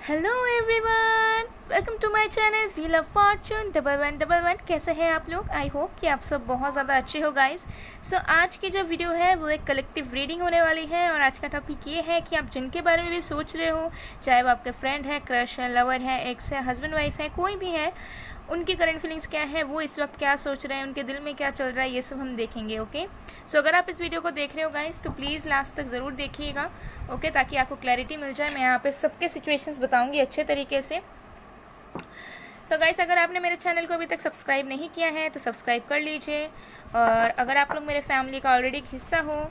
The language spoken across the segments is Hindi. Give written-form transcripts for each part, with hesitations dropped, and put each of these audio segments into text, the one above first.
Hello everyone, welcome to my channel wheel of fortune 1111। कैसे हैं आप लोग? आई होप कि आप सब बहुत ज़्यादा अच्छे हो गाइस। सो आज की जो वीडियो है वो एक कलेक्टिव रीडिंग होने वाली है और आज का टॉपिक ये है कि आप जिनके बारे में भी सोच रहे हो, चाहे वो आपके फ्रेंड है, क्रश है, लवर है, एक्स है, हस्बैंड वाइफ है, कोई भी है, उनकी करंट फीलिंग्स क्या है, वो इस वक्त क्या सोच रहे हैं, उनके दिल में क्या चल रहा है, ये सब हम देखेंगे। ओके, सो अगर आप इस वीडियो को देख रहे हो गाइस तो प्लीज़ लास्ट तक ज़रूर देखिएगा। ओके, ताकि आपको क्लैरिटी मिल जाए। मैं यहाँ पे सबके सिचुएशंस बताऊंगी अच्छे तरीके से। सो गाइस, अगर आपने मेरे चैनल को अभी तक सब्सक्राइब नहीं किया है तो सब्सक्राइब कर लीजिए, और अगर आप लोग मेरे फैमिली का ऑलरेडी हिस्सा हो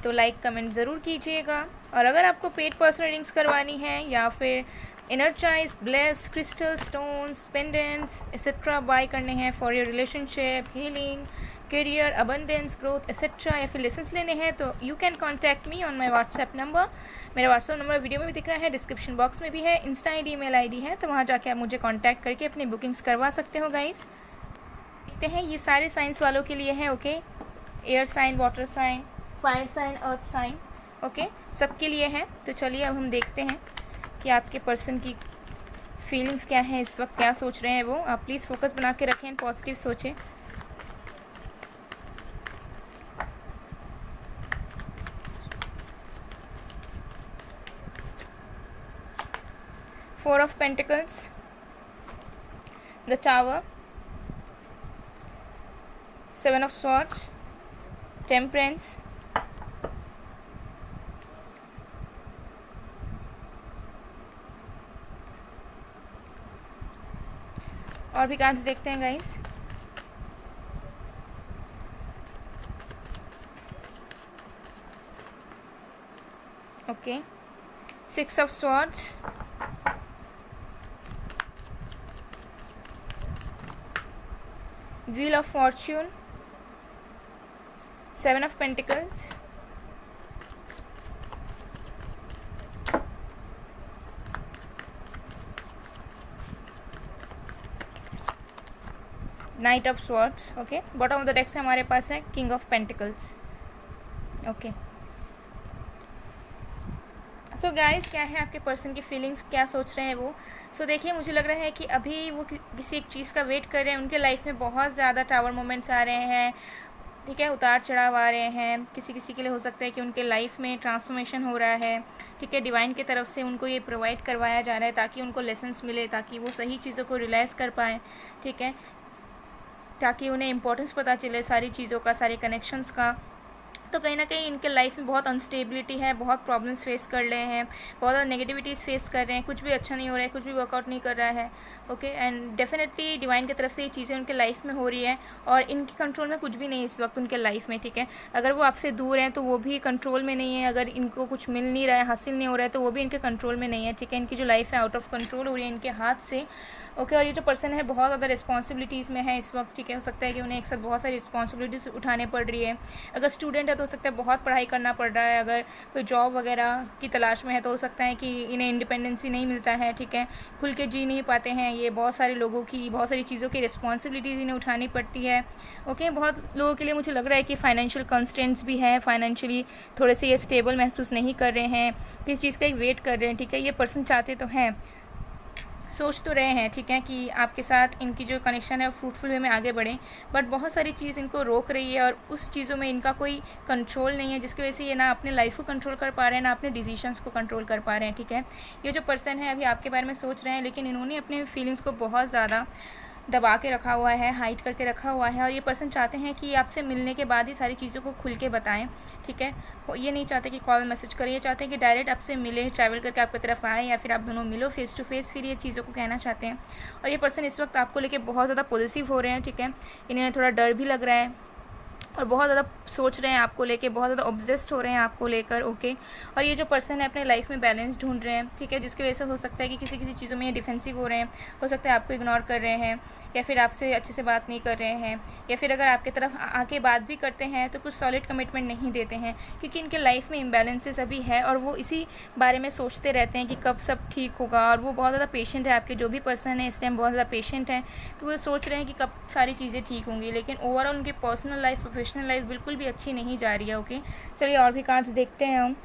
तो लाइक कमेंट ज़रूर कीजिएगा। और अगर आपको पेड पर्सनल रीडिंग्स करवानी है या फिर energize, bless, crystal, stones, pendants etcetera buy करने हैं for your relationship, healing, career, abundance, growth etcetera, या फिर लेसन्स लेने हैं तो you can contact me on my WhatsApp number. मेरा व्हाट्सएप नंबर वीडियो में भी दिख रहा है, डिस्क्रिप्शन बॉक्स में भी है, Insta I D, email I D है, तो वहाँ जाके आप मुझे कॉन्टैक्ट करके अपनी बुकिंग्स करवा सकते हो गाइस। देखते हैं, ये सारे साइंस वालों के लिए हैं। Okay, air sign, water sign, fire sign, earth sign, okay, सबके लिए है। तो चलिए अब हम देखते हैं कि आपके पर्सन की फीलिंग्स क्या हैं, इस वक्त क्या सोच रहे हैं वो। आप प्लीज़ फोकस बना के रखें, पॉजिटिव सोचें। Four of Pentacles, the Tower, Seven of Swords, Temperance, और भी कार्ड्स देखते हैं guys. Okay, Six of Swords, Wheel of Fortune, Seven of Pentacles, Knight of Swords। Okay, bottom of the deck से हमारे पास है King of Pentacles। Okay, so guys, क्या है आपके पर्सन की फीलिंग्स, क्या सोच रहे हैं वो। सो देखिए, मुझे लग रहा है कि अभी वो किसी एक चीज़ का वेट कर रहे हैं। उनके लाइफ में बहुत ज़्यादा टावर मोमेंट्स आ रहे हैं, ठीक है, उतार चढ़ाव आ रहे हैं। किसी किसी के लिए हो सकता है कि उनके लाइफ में ट्रांसफॉर्मेशन हो रहा है, ठीक है, डिवाइन की तरफ से उनको ये प्रोवाइड करवाया जा रहा है ताकि उनको लेसन्स मिले, ताकि वो सही चीज़ों को रियलाइज़ कर पाएँ, ठीक है, ताकि उन्हें इम्पोर्टेंस पता चले सारी चीज़ों का, सारे कनेक्शंस का। तो कहीं ना कहीं इनके लाइफ में बहुत अनस्टेबिलिटी है, बहुत प्रॉब्लम्स फेस कर रहे हैं, बहुत ज़्यादा नेगेटिविटीज़ फेस कर रहे हैं, कुछ भी अच्छा नहीं हो रहा है, कुछ भी वर्कआउट नहीं कर रहा है। ओके, एंड डेफिनेटली डिवाइन की तरफ से ये चीज़ें उनके लाइफ में हो रही है और इनके कंट्रोल में कुछ भी नहीं है इस वक्त उनके लाइफ में, ठीक है। अगर वो आपसे दूर हैं तो वो भी कंट्रोल में नहीं है, अगर इनको कुछ मिल नहीं रहा है, हासिल नहीं हो रहा है, तो वो भी इनके कंट्रोल में नहीं है, ठीक है। इनकी जो लाइफ है आउट ऑफ कंट्रोल हो रही है इनके हाथ से। ओके, और ये जो पर्सन है बहुत ज़्यादा रिस्पॉन्सिबिलिटीज़ में है इस वक्त, ठीक है। हो सकता है कि उन्हें एक साथ बहुत सारी रिस्पॉन्सिबिलिटीज़ उठाने पड़ रही है। अगर स्टूडेंट है तो हो सकता है बहुत पढ़ाई करना पड़ रहा है, अगर कोई जॉब वगैरह की तलाश में है तो हो सकता है कि इन्हें इंडिपेंडेंसी नहीं मिलता है, ठीक है, खुल के जी नहीं पाते हैं। ये बहुत सारे लोगों की, बहुत सारी चीज़ों की रिस्पॉन्सिबिलिटीज़ इन्हें उठानी पड़ती है। ओके, बहुत लोगों के लिए मुझे लग रहा है कि फाइनेंशियल कंस्ट्रेंट्स भी हैं, फाइनेंशियली थोड़े से ये स्टेबल महसूस नहीं कर रहे हैं, किस चीज़ का एक वेट कर रहे हैं, ठीक है। ये पर्सन चाहते तो हैं, सोच तो रहे हैं, ठीक है, कि आपके साथ इनकी जो कनेक्शन है वो फ्रूटफुल वे में आगे बढ़े, बट बहुत सारी चीज़ इनको रोक रही है और उस चीज़ों में इनका कोई कंट्रोल नहीं है, जिसकी वजह से ये ना अपने लाइफ को कंट्रोल कर पा रहे हैं, ना अपने डिसीजंस को कंट्रोल कर पा रहे हैं, ठीक है। ये जो पर्सन है अभी आपके बारे में सोच रहे हैं, लेकिन इन्होंने अपने फीलिंग्स को बहुत ज़्यादा दबा के रखा हुआ है, हाइड करके रखा हुआ है, और ये पर्सन चाहते हैं कि आपसे मिलने के बाद ही सारी चीज़ों को खुल के बताएं, ठीक है। ये नहीं चाहते कि कॉल मैसेज करें, ये चाहते हैं कि डायरेक्ट आपसे मिले, ट्रैवल करके आपकी तरफ आए, या फिर आप दोनों मिलो फेस टू फेस, फिर ये चीज़ों को कहना चाहते हैं। और ये पर्सन इस वक्त आपको लेके बहुत ज़्यादा पॉजिटिव हो रहे हैं, ठीक है। इन्हें थोड़ा डर भी लग रहा है और बहुत ज़्यादा सोच रहे हैं आपको लेके, बहुत ज़्यादा ऑब्सेस्ड हो रहे हैं आपको लेकर। ओके, और ये जो पर्सन है अपने लाइफ में बैलेंस ढूंढ रहे हैं, ठीक है, जिसकी वजह से हो सकता है कि किसी किसी चीज़ों में ये डिफेंसिव हो रहे हैं, हो सकता है आपको इग्नोर कर रहे हैं, या फिर आपसे अच्छे से बात नहीं कर रहे हैं, या फिर अगर आपकी तरफ आके बात भी करते हैं तो कुछ सॉलिड कमिटमेंट नहीं देते हैं, क्योंकि इनके लाइफ में इम्बैलेंसेस अभी है और वो इसी बारे में सोचते रहते हैं कि कब सब ठीक होगा। और वो बहुत ज़्यादा पेशेंट है, आपके जो भी पर्सन है इस टाइम बहुत ज़्यादा पेशेंट है, तो वो सोच रहे हैं कि कब सारी चीज़ें ठीक होंगी, लेकिन ओवरऑल उनकी पर्सनल लाइफ, प्रोफेशनल लाइफ बिल्कुल भी अच्छी नहीं जा रही है। ओके, चलिए और भी कार्ड्स देखते हैं हम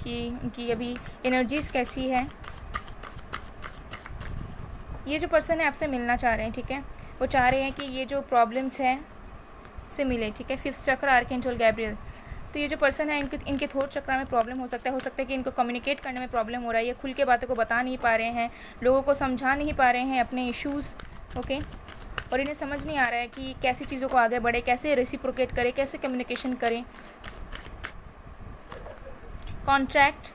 कि उनकी अभी एनर्जीज़ कैसी है। ये जो पर्सन है आपसे मिलना चाह रहे हैं, ठीक है, वो चाह रहे हैं कि ये जो प्रॉब्लम्स हैं से मिले, ठीक है। 5th चक्र आर्कएंजल गैब्रियल। तो ये जो पर्सन है इनके थोट चक्र में प्रॉब्लम हो सकता है कि इनको कम्युनिकेट करने में प्रॉब्लम हो रहा है, ये खुल के बातों को बता नहीं पा रहे हैं, लोगों को समझा नहीं पा रहे हैं अपने इश्यूज़, ओके। और इन्हें समझ नहीं आ रहा है कि कैसी चीज़ों को आगे बढ़े, कैसे रेसिप्रोकेट करें, कैसे कम्युनिकेशन करें। कॉन्ट्रैक्ट।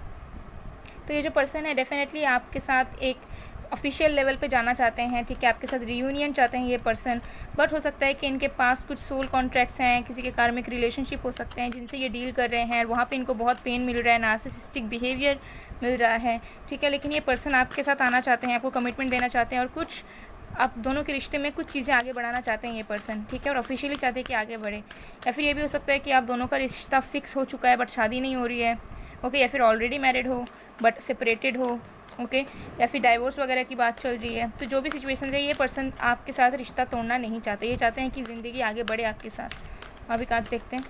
तो ये जो पर्सन है डेफिनेटली आपके साथ एक ऑफिशियल लेवल पे जाना चाहते हैं, ठीक है, आपके साथ रियूनियन चाहते हैं ये पर्सन। बट हो सकता है कि इनके पास कुछ सोल कॉन्ट्रैक्ट्स हैं, किसी के कार्मिक रिलेशनशिप हो सकते हैं जिनसे ये डील कर रहे हैं, वहाँ पे इनको बहुत पेन मिल रहा है, नार्सिसिस्टिक बिहेवियर मिल रहा है, ठीक है। लेकिन ये पर्सन आपके साथ आना चाहते हैं, आपको कमिटमेंट देना चाहते हैं और कुछ आप दोनों के रिश्ते में कुछ चीज़ें आगे बढ़ाना चाहते हैं ये पर्सन, ठीक है, और ऑफिशियली चाहते हैं कि आगे बढ़े। या फिर ये भी हो सकता है कि आप दोनों का रिश्ता फिक्स हो चुका है बट शादी नहीं हो रही है, ओके। या फिर ऑलरेडी मैरिड हो बट सेपरेटेड हो, ओके। या फिर डाइवोर्स वगैरह की बात चल रही है। तो जो भी सिचुएशन है, ये पर्सन आपके साथ रिश्ता तोड़ना नहीं चाहते, ये चाहते हैं कि ज़िंदगी आगे बढ़े आपके साथ। अभी कार्ड देखते हैं।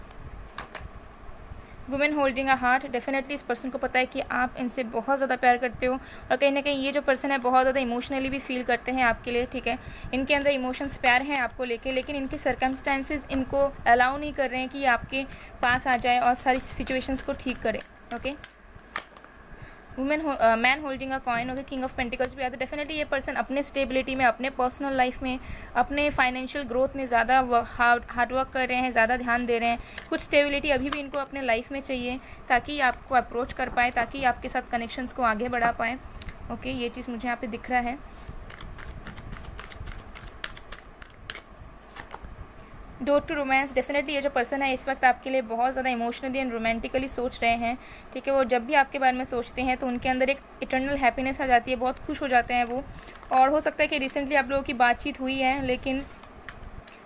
Women holding a heart. Definitely इस पर्सन को पता है कि आप इनसे बहुत ज़्यादा प्यार करते हो और कहीं ना कहीं ये जो पर्सन है बहुत ज़्यादा इमोशनली भी फील करते हैं आपके लिए, ठीक है। इनके अंदर इमोशंस प्यार हैं आपको लेके, लेकिन इनके सर्कमस्टेंसेस इनको अलाउ नहीं कर रहे हैं कि आपके पास आ जाए और सारी सिचुएशंस को ठीक करे, okay. Man holding a coin, okay. King of pentacles भी आता है। डेफिनेटली ये पर्सन अपने स्टेबिलिटी में, अपने पर्सनल लाइफ में, अपने फाइनेंशियल ग्रोथ में ज़्यादा हार्डवर्क कर रहे हैं, ज़्यादा ध्यान दे रहे हैं। कुछ स्टेबिलिटी अभी भी इनको अपने लाइफ में चाहिए ताकि आपको अप्रोच कर पाए, ताकि आपके साथ कनेक्शंस को आगे बढ़ा पाए, ओके। ये चीज़ मुझे यहाँ पे दिख रहा है। Door to romance. डेफिनेटली ये जो पर्सन है इस वक्त आपके लिए बहुत ज़्यादा इमोशनली एंड रोमांटिकली सोच रहे हैं, ठीक है। वो जब भी आपके बारे में सोचते हैं तो उनके अंदर एक इटर्नल हैप्पीनेस आ जाती है, बहुत खुश हो जाते हैं वो। और हो सकता है कि रिसेंटली आप लोगों की बातचीत हुई है लेकिन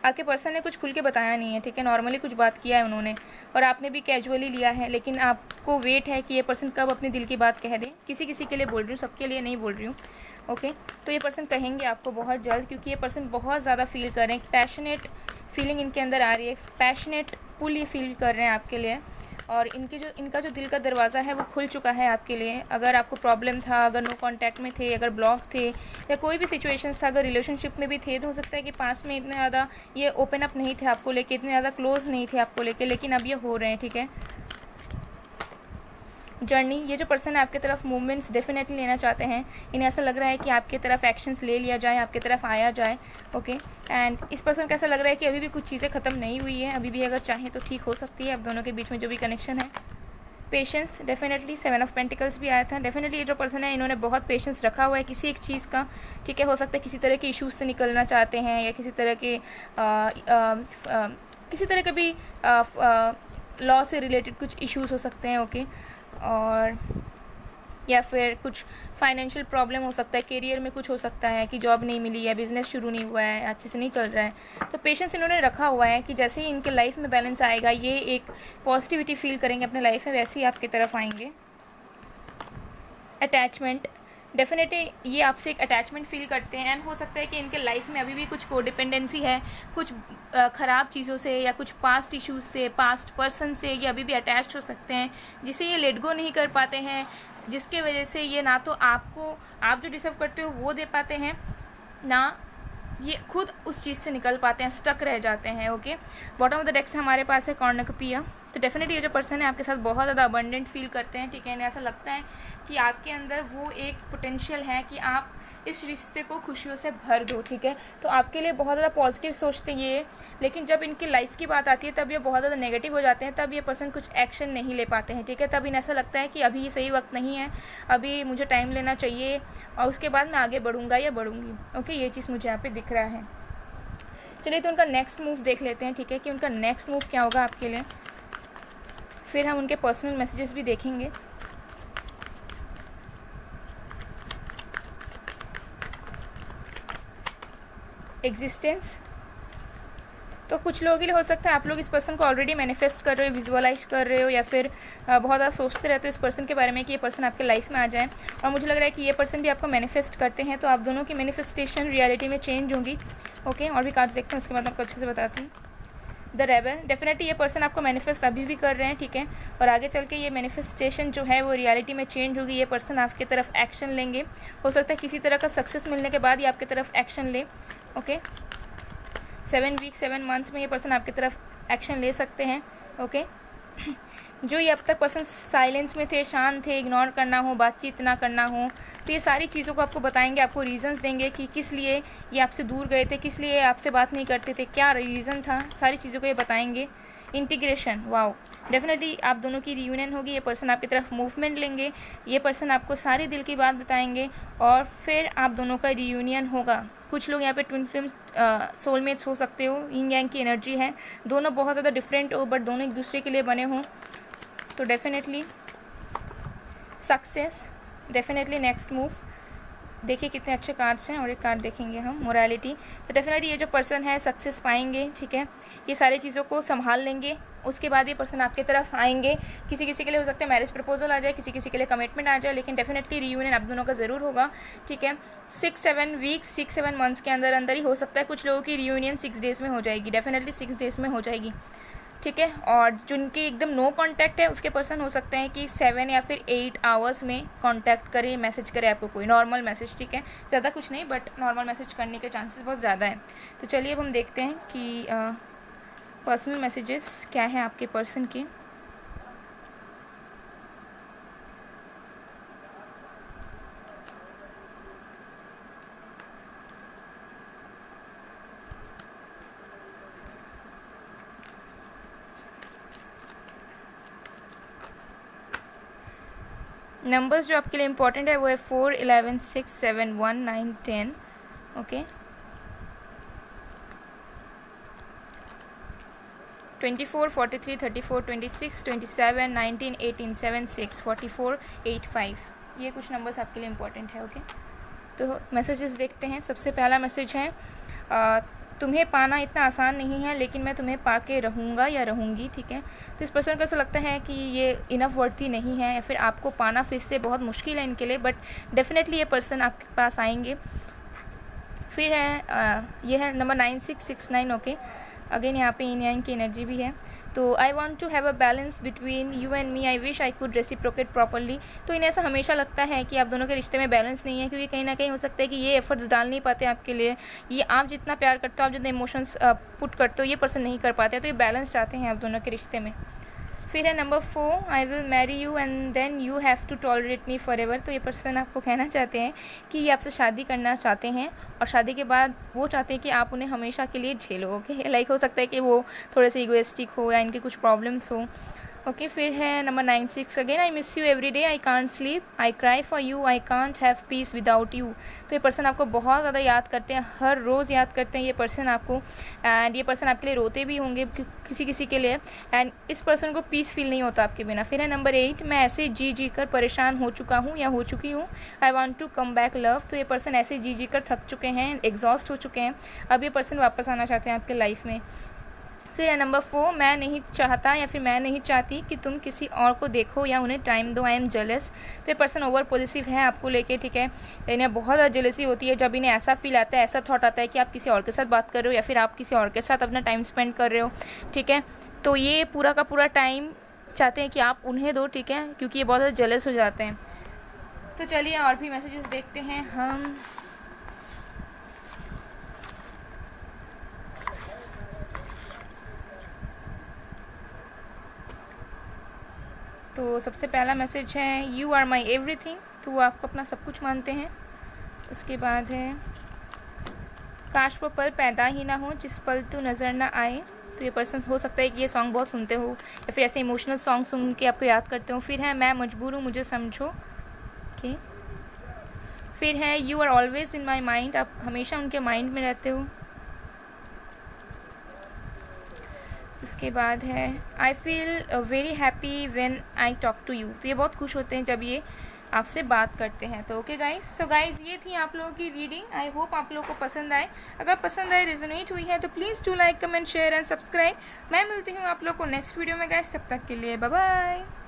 आपके पर्सन ने कुछ खुल के बताया नहीं है, ठीक है। नॉर्मली कुछ बात किया है उन्होंने और आपने भी कैजुअली लिया है, लेकिन आपको वेट है कि ये पर्सन कब अपने दिल की बात कह दे। किसी किसी के लिए बोल रही हूँ, सबके लिए नहीं बोल रही हूँ, ओके। तो ये पर्सन कहेंगे आपको बहुत जल्द, क्योंकि ये पर्सन बहुत ज़्यादा फील कर रहे हैं, पैशनेट फीलिंग इनके अंदर आ रही है, पैशनेट पुल ये फील कर रहे हैं आपके लिए। और इनका जो दिल का दरवाज़ा है वो खुल चुका है आपके लिए। अगर आपको प्रॉब्लम था, अगर नो कांटेक्ट में थे, अगर ब्लॉक थे या कोई भी सिचुएशंस था, अगर रिलेशनशिप में भी थे, तो हो सकता है कि पास में इतने ज़्यादा ये ओपन अप नहीं थे आपको लेके, इतने ज़्यादा क्लोज नहीं थे आपको लेके, लेकिन अब ये हो रहे हैं, ठीक है। जर्नी। ये जो पर्सन है आपकी तरफ मूवमेंट्स डेफिनेटली लेना चाहते हैं। इन्हें ऐसा लग रहा है कि आपकी तरफ एक्शंस ले लिया जाए, आपकी तरफ आया जाए, ओके। एंड इस पर्सन को ऐसा लग रहा है कि अभी भी कुछ चीज़ें ख़त्म नहीं हुई है, अभी भी अगर चाहें तो ठीक हो सकती है आप दोनों के बीच में जो भी कनेक्शन है। पेशेंस। डेफिनेटली 7 ऑफ पेंटिकल्स भी आया था। डेफिनेटली ये जो पर्सन है इन्होंने बहुत पेशेंस रखा हुआ है किसी एक चीज़ का, ठीक है। हो सकता है किसी तरह के इश्यूज से निकलना चाहते हैं या किसी तरह के भी लॉ से रिलेटेड कुछ इश्यूज हो सकते हैं, ओके। और या फिर कुछ फाइनेंशियल प्रॉब्लम हो सकता है, करियर में कुछ हो सकता है कि जॉब नहीं मिली या बिज़नेस शुरू नहीं हुआ है, अच्छे से नहीं चल रहा है। तो पेशेंस इन्होंने रखा हुआ है कि जैसे ही इनके लाइफ में बैलेंस आएगा, ये एक पॉजिटिविटी फील करेंगे अपने लाइफ में, वैसे ही आपकी तरफ आएंगे। अटैचमेंट। डेफिनेटली ये आपसे एक अटैचमेंट फील करते हैं एंड हो सकता है कि इनके लाइफ में अभी भी कुछ कोडिपेंडेंसी है, कुछ ख़राब चीज़ों से या कुछ पास्ट इश्यूज से, पास्ट पर्सन से ये अभी भी अटैच्ड हो सकते हैं, जिसे ये लेट गो नहीं कर पाते हैं, जिसके वजह से ये ना तो आपको आप जो डिजर्व करते हो वो दे पाते हैं, ना ये खुद उस चीज़ से निकल पाते हैं, स्टक रह जाते हैं, okay. Bottom of the deck से हमारे पास है कॉर्नुकोपिया। तो डेफिनेटली ये जो पर्सन है आपके साथ बहुत ज़्यादा अबंडेंट फील करते हैं, ठीक है। इन्हें ऐसा लगता है कि आपके अंदर वो एक पोटेंशियल है कि आप इस रिश्ते को खुशियों से भर दो, ठीक है। तो आपके लिए बहुत ज़्यादा पॉजिटिव सोचते हैं ये, लेकिन जब इनकी लाइफ की बात आती है तब ये बहुत ज़्यादा नेगेटिव हो जाते हैं, तब ये पर्सन कुछ एक्शन नहीं ले पाते हैं, ठीक है। तब इन्हें ऐसा लगता है कि अभी ये सही वक्त नहीं है, अभी मुझे टाइम लेना चाहिए और उसके बाद मैं आगे बढ़ूँगा या बढ़ूँगी, ओके। ये चीज़ मुझे यहाँ पे दिख रहा है। चलिए तो उनका नेक्स्ट मूव देख लेते हैं, ठीक है, कि उनका नेक्स्ट मूव क्या होगा आपके लिए। फिर हम उनके पर्सनल मैसेजेस भी देखेंगे। एग्जिस्टेंस। तो कुछ लोगों के लिए हो सकता है आप लोग इस पर्सन को ऑलरेडी मैनिफेस्ट कर रहे हो, विजुअलाइज कर रहे हो, या फिर बहुत ज़्यादा सोचते रहते हो इस पर्सन के बारे में कि ये पर्सन आपके लाइफ में आ जाए। और मुझे लग रहा है कि ये पर्सन भी आपको मैनिफेस्ट करते हैं, तो आप दोनों की मैनिफेस्टेशन रियलिटी में चेंज होगी, ओके। और भी कार्ड देखते हैं, उसके बाद आपको अच्छे से बताती हूँ। द रेबल, डेफिनेटली ये पर्सन आपको मैनिफेस्ट अभी भी कर रहे हैं, ठीक है, और आगे चल के ये मैनिफेस्टेशन जो है वो रियलिटी में चेंज होगी। ये पर्सन आपकी तरफ एक्शन लेंगे, हो सकता है किसी तरह का सक्सेस मिलने के बाद ये आपकी तरफ एक्शन ले। ओके, 7 वीक 7 मंथ्स में ये पर्सन आपकी तरफ एक्शन ले सकते हैं। ओके, जो ये अब तक पर्सन साइलेंस में थे, शांत थे, इग्नोर करना हो, बातचीत ना करना हो, तो ये सारी चीज़ों को आपको बताएंगे, आपको रीजंस देंगे कि किस लिए ये आपसे दूर गए थे, किस लिए आपसे बात नहीं करते थे, क्या रीज़न था, सारी चीज़ों को ये बताएंगे। इंटीग्रेशन, वाओ, डेफिनेटली आप दोनों की रियूनियन होगी। ये पर्सन आपकी तरफ मूवमेंट लेंगे, ये पर्सन आपको सारी दिल की बात बताएंगे और फिर आप दोनों का रियूनियन होगा। कुछ लोग यहाँ पे ट्विन फ्लेम सोलमेट्स हो सकते हो, यिन यांग की एनर्जी है, दोनों बहुत ज़्यादा डिफरेंट हो बट दोनों एक दूसरे के लिए बने हों, तो definitely success, definitely next move. देखिए कितने अच्छे कार्ड्स हैं, और एक कार्ड देखेंगे हम मोरालिटी। तो डेफिनेटली ये जो पर्सन है सक्सेस पाएंगे, ठीक है, ये सारी चीज़ों को संभाल लेंगे। उसके बाद ये पर्सन आपकी तरफ आएंगे। किसी किसी के लिए हो सकता है मैरिज प्रपोजल आ जाए, किसी किसी के लिए कमिटमेंट आ जाए, लेकिन डेफिनेटली रियूनियन आप दोनों का ज़रूर होगा, ठीक है। 6-7 वीक्स 6-7 मंथ्स के अंदर अंदर ही हो सकता है। कुछ लोगों की रियूनियन 6 डेज़ में हो जाएगी, डेफिनेटली 6 डेज़ में हो जाएगी, ठीक है। और जिनकी एकदम नो कांटेक्ट है उसके पर्सन हो सकते हैं कि 7 या फिर 8 आवर्स में कांटेक्ट करे, मैसेज करे आपको, कोई नॉर्मल मैसेज, ठीक है, ज़्यादा कुछ नहीं बट नॉर्मल मैसेज करने के चांसेस बहुत ज़्यादा है। तो चलिए अब हम देखते हैं कि पर्सनल मैसेजेस क्या है आपके पर्सन के। नंबर्स जो आपके लिए इम्पोर्टेंट है वो है 4, 11, 6, 7, 1, 9, 10। ओके, 24, 43, 34, 26, 27, 19, 18, 7, 6, 44, 8, 5, ये कुछ नंबर्स आपके लिए इम्पोर्टेंट है। ओके, तो मैसेजेस देखते हैं। सबसे पहला मैसेज है तुम्हें पाना इतना आसान नहीं है, लेकिन मैं तुम्हें पा के रहूँगा या रहूँगी, ठीक है। तो इस पर्सन को ऐसा लगता है कि ये इनफ वर्दी नहीं है या फिर आपको पाना फिर से बहुत मुश्किल है इनके लिए, बट डेफिनेटली ये पर्सन आपके पास आएंगे। फिर है ये है नंबर 9669। ओके, अगेन यहाँ पे yin yang की एनर्जी भी है। तो I want to have a balance between you and me, I wish I could reciprocate properly. तो इन्हें ऐसा हमेशा लगता है कि आप दोनों के रिश्ते में बैलेंस नहीं है, क्योंकि कहीं ना कहीं हो सकता है कि ये एफर्ट्स डाल नहीं पाते आपके लिए, ये आप जितना प्यार करते हो, आप जितने इमोशंस पुट करते हो, ये पर्सन नहीं कर पाते, तो ये बैलेंस चाहते हैं आप दोनों के रिश्ते में। फिर है number 4, I will marry you and then you have to tolerate me forever. तो ये पर्सन आपको कहना चाहते हैं कि ये आपसे शादी करना चाहते हैं और शादी के बाद वो चाहते हैं कि आप उन्हें हमेशा के लिए झेलो। ओके, लाइक हो सकता है कि वो थोड़े से इगोइस्टिक हो या इनके कुछ प्रॉब्लम्स हो। ओके, फिर है number 96 again, I miss you every day, I can't sleep, I cry for you, I can't have piece without you. तो ये पर्सन आपको बहुत ज़्यादा याद करते हैं, हर रोज़ याद करते हैं ये पर्सन आपको, एंड ये पर्सन आपके लिए रोते भी होंगे किसी किसी के लिए, एंड इस पर्सन को पीस फील नहीं होता आपके बिना। फिर है नंबर 8, मैं ऐसे जी जी कर परेशान हो चुका हूँ या हो चुकी हूँ, I want to come back love. तो ये पर्सन ऐसे जी जी कर थक चुके हैं, एग्जॉस्ट हो चुके हैं, अब ये पर्सन वापस आना चाहते हैं आपके लाइफ में। फिर है नंबर 4, मैं नहीं चाहता या फिर मैं नहीं चाहती कि तुम किसी और को देखो या उन्हें टाइम दो, आई एम जेलस। तो ये पर्सन ओवर पॉजिटिव है आपको लेके, ठीक है, इन्हें बहुत ज़्यादा जेलसी होती है जब इन्हें ऐसा फील आता है, ऐसा थॉट आता है कि आप किसी और के साथ बात कर रहे हो या फिर आप किसी और के साथ अपना टाइम स्पेंड कर रहे हो, ठीक है। तो ये पूरा का पूरा टाइम चाहते हैं कि आप उन्हें दो, ठीक है, क्योंकि ये बहुत ज़्यादा जेलस हो जाते हैं। तो चलिए और भी मैसेजेस देखते हैं हम। तो सबसे पहला मैसेज है यू आर माई एवरीथिंग। तो वो आपको अपना सब कुछ मानते हैं। उसके बाद है काश वो पल पैदा ही ना हो जिस पल तू नज़र ना आए। तो ये पर्सन हो सकता है कि ये सॉन्ग बहुत सुनते हो या फिर ऐसे इमोशनल सॉन्ग सुन के आपको याद करते हो। फिर है मैं मजबूर हूँ मुझे समझो। ओके, फिर है you are always in my mind. आप हमेशा उनके माइंड में रहते हो। उसके बाद है I feel very happy when I talk to you. तो ये बहुत खुश होते हैं जब ये आपसे बात करते हैं। तो ओके गाइस, सो गाइस ये थी आप लोगों की रीडिंग। आई होप आप लोगों को पसंद आए। अगर पसंद आए, रेजोनेट हुई है तो please do like, comment, share and subscribe. मैं मिलती हूँ आप लोगों को नेक्स्ट वीडियो में गाइस, तब तक के लिए बाय बाय।